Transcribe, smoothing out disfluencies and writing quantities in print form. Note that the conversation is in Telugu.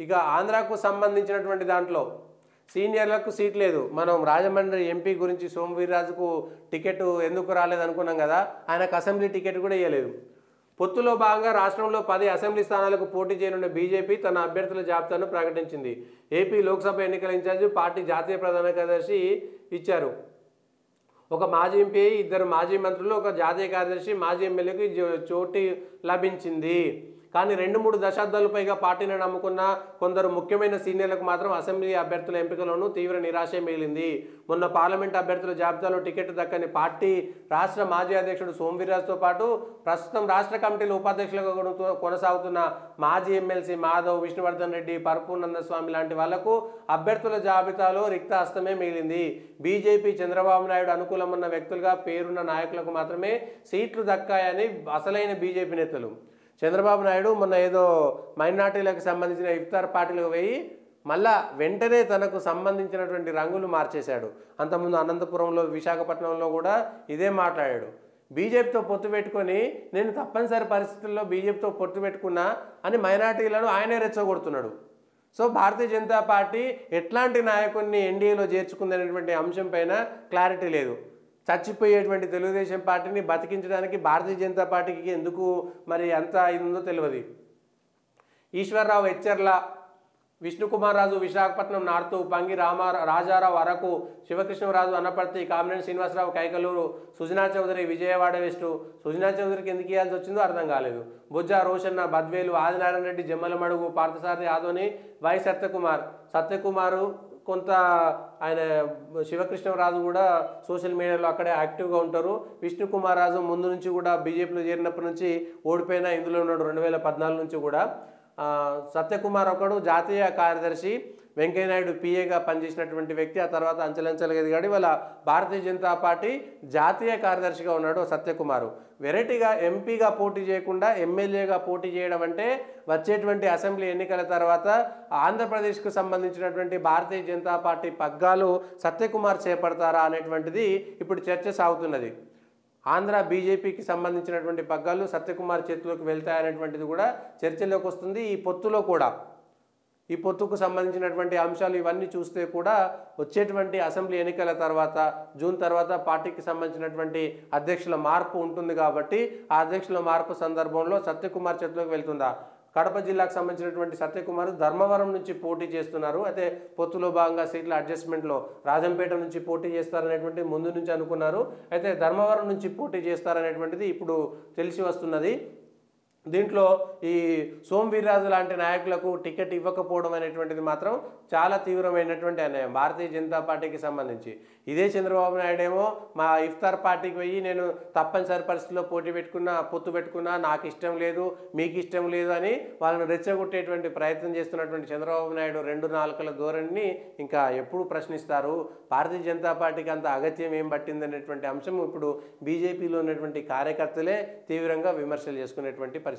ఇక ఆంధ్రాకు సంబంధించినటువంటి దాంట్లో సీనియర్లకు సీట్ లేదు. మనం రాజమండ్రి ఎంపీ గురించి సోమవీర్రాజుకు టికెట్ ఎందుకు రాలేదు అనుకున్నాం కదా, ఆయనకు అసెంబ్లీ టికెట్ కూడా ఇవ్వలేదు. పొత్తులో భాగంగా రాష్ట్రంలో 10 అసెంబ్లీ స్థానాలకు పోటీ చేయనున్న బీజేపీ తన అభ్యర్థుల జాబితాను ప్రకటించింది. ఏపీ లోక్సభ ఎన్నికల ఇన్ఛార్జి పార్టీ జాతీయ ప్రధాన కార్యదర్శి ఇచ్చారు. ఒక మాజీ ఎంపీ, 2 మాజీ మంత్రులు, ఒక జాతీయ కార్యదర్శి, మాజీ ఎమ్మెల్యేకు చోటు లభించింది. కానీ 2-3 దశాబ్దాలు పైగా పార్టీని నమ్ముకున్న కొందరు ముఖ్యమైన సీనియర్లకు మాత్రం అసెంబ్లీ అభ్యర్థుల ఎంపికలోనూ తీవ్ర నిరాశే మిగిలింది. మొన్న పార్లమెంట్ అభ్యర్థుల జాబితాలో టికెట్ దక్కని పార్టీ రాష్ట్ర మాజీ అధ్యక్షుడు సోమవీర్రాజుతో పాటు ప్రస్తుతం రాష్ట్ర కమిటీలో ఉపాధ్యక్షులుగా కొనసాగుతున్న మాజీ ఎమ్మెల్సీ మాధవ్, విష్ణువర్ధన్ రెడ్డి, పరపూర్నందస్వామి లాంటి వాళ్లకు అభ్యర్థుల జాబితాలో రిక్త హస్తమే మిగిలింది. బీజేపీ చంద్రబాబు నాయుడు అనుకూలమున్న వ్యక్తులుగా పేరున్న నాయకులకు మాత్రమే సీట్లు దక్కాయని అసలైన బీజేపీ నేతలు. చంద్రబాబు నాయుడు మొన్న ఏదో మైనార్టీలకు సంబంధించిన ఇఫ్తార్ పార్టీలకు పోయి మళ్ళా వెంటనే తనకు సంబంధించినటువంటి రంగులు మార్చేశాడు. అంతకుముందు అనంతపురంలో, విశాఖపట్నంలో కూడా ఇదే మాట్లాడాడు. బీజేపీతో పొత్తు పెట్టుకొని నేను తప్పనిసరి పరిస్థితుల్లో బీజేపీతో పొత్తు పెట్టుకున్నా అని మైనార్టీలను ఆయనే రెచ్చగొడుతున్నాడు. సో భారతీయ జనతా పార్టీ ఎట్లాంటి నాయకుడిని ఎన్డీఏలో చేర్చుకుందనేటువంటి అంశం పైన క్లారిటీ లేదు. చచ్చిపోయేటువంటి తెలుగుదేశం పార్టీని బతికించడానికి భారతీయ జనతా పార్టీకి ఎందుకు మరి అంత ఉందో తెలియదు. Eswar Rao Etcherla, Vishnukumar Raju Visakhapatnam north, Pangi Rajarao Araku, శివకృష్ణరాజు Anaparthi, Kamineni Srinivasarao Kaikaluru, Sujana Chowdary Vijayawada west. సుజనా చౌదరికి ఎందుకు ఇవ్వాల్సి వచ్చిందో అర్థం కాలేదు. బొజ్జా రోషన్న బద్వేలు, ఆదినారాయణ రెడ్డి జమ్మలమడుగు, పార్థసారథి ఆదోని, వై సత్యకుమారు కొంత ఆయన శివకృష్ణరాజు కూడా సోషల్ మీడియాలో అక్కడే యాక్టివ్గా ఉంటారు. విష్ణుకుమార్ రాజు ముందు నుంచి కూడా బీజేపీలో చేరినప్పటి నుంచి ఓడిపోయినా ఇందులో ఉన్నాడు 2014 నుంచి కూడా. సత్యకుమార్ ఒకడు జాతీయ కార్యదర్శి, వెంకయ్యనాయుడు పిఏగా పనిచేసినటువంటి వ్యక్తి. ఆ తర్వాత అంచెలంచెలుగా ఎదిగాడు. ఇవాళ భారతీయ జనతా పార్టీ జాతీయ కార్యదర్శిగా ఉన్నాడు సత్యకుమారు. వెరైటీగా ఎంపీగా పోటీ చేయకుండా ఎమ్మెల్యేగా పోటీ చేయడం అంటే వచ్చేటువంటి అసెంబ్లీ ఎన్నికల తర్వాత ఆంధ్రప్రదేశ్కు సంబంధించినటువంటి భారతీయ జనతా పార్టీ పగ్గాలు సత్యకుమార్ చేపడతారా అనేటువంటిది ఇప్పుడు చర్చ సాగుతున్నది. ఆంధ్ర బీజేపీకి సంబంధించినటువంటి పగ్గాలు సత్యకుమార్ చేతిలోకి వెళ్తాయనేటువంటిది కూడా చర్చలోకి వస్తుంది. ఈ పొత్తుకు సంబంధించినటువంటి అంశాలు ఇవన్నీ చూస్తే కూడా వచ్చేటువంటి అసెంబ్లీ ఎన్నికల తర్వాత జూన్ తర్వాత పార్టీకి సంబంధించినటువంటి అధ్యక్షుల మార్పు ఉంటుంది కాబట్టి ఆ అధ్యక్షుల మార్పు సందర్భంలో సత్యకుమార్ చేతిలోకి వెళ్తుందా? కడప జిల్లాకు సంబంధించినటువంటి సత్యకుమార్ ధర్మవరం నుంచి పోటీ చేస్తున్నారు. అయితే పొత్తులో భాగంగా సీట్ల అడ్జస్ట్మెంట్లో రాజంపేట నుంచి పోటీ చేస్తారనేటువంటి ముందు నుంచి అనుకున్నారు. అయితే ధర్మవరం నుంచి పోటీ చేస్తారనేటువంటిది ఇప్పుడు తెలిసి వస్తున్నది. దీంట్లో ఈ సోమవీర్రాజు లాంటి నాయకులకు టికెట్ ఇవ్వకపోవడం అనేటువంటిది మాత్రం చాలా తీవ్రమైనటువంటి అన్యాయం భారతీయ జనతా పార్టీకి సంబంధించి. ఇదే చంద్రబాబు నాయుడు ఏమో మా ఇఫ్తార్ పార్టీకి పోయి నేను తప్పనిసరి పరిస్థితుల్లో పొత్తు పెట్టుకున్నా, నాకు ఇష్టం లేదు, మీకు ఇష్టం లేదు అని వాళ్ళని రెచ్చగొట్టేటువంటి ప్రయత్నం చేస్తున్నటువంటి చంద్రబాబు నాయుడు 2 నాలుకల ధోరణిని ఇంకా ఎప్పుడు ప్రశ్నిస్తారు? భారతీయ జనతా పార్టీకి అంత అగత్యం ఏం పట్టిందనేటువంటి అంశం ఇప్పుడు బీజేపీలో ఉన్నటువంటి కార్యకర్తలే తీవ్రంగా విమర్శలు చేసుకునేటువంటి పరిస్థితి.